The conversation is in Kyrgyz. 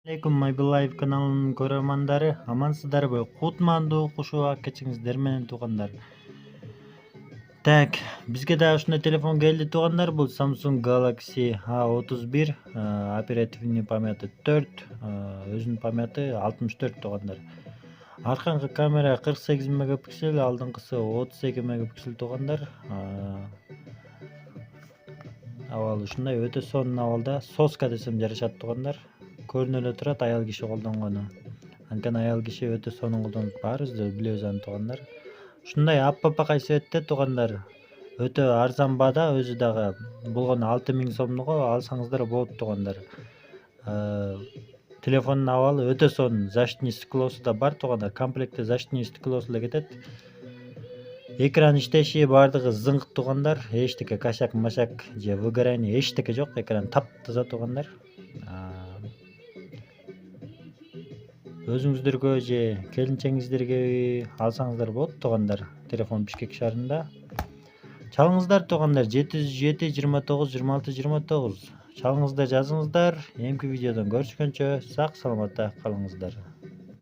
Алейкум Майбылаев каналынын көрөрмандары, амансыздарбы? Кутмандуу куш убак кечиңиздер менен туугандар. Так, бизге дагы ушундай телефон келди туугандар. Бул Samsung Galaxy A31, оперативный памяти 4, өзүнүн памяти 64 туугандар. Аркаңкы камера 48 мегапиксель, алдыңкысы 32 мегапиксель туугандар. Абал ушундай өтө сонун абалда, соска десем жарашат туугандар. Көрүнө эле турат аял киши колдонгону. Анткени аял киши өтө сонун колдонот, баарыбыз да билебиз аны туугандар. Ушундай аппапакай светте туугандар. Өтө арзан баада, өзү дагы болгону 6000 сомдугу алсаңыздар болот туугандар. Телефондун абалы өтө сонун. Защитный стеклосу да бар туугандар. Комплектте защитный стеклосу эле кетет. Экран иштеши бардыгы зыңк туугандар. Эчтеке кашак машак же выгорание эчтеке жок. Экран таптаза туугандар. Өзүңүздөргө же келинчеңиздерге алсаңыздар болот туугандар. Телефон Бишкек шаарында. Чалыңыздар туугандар, 707 29 26 29. Чалыңыздар, жазыңыздар. Эмки видеодон көрүшкөнчө сак саламатта калыңыздар.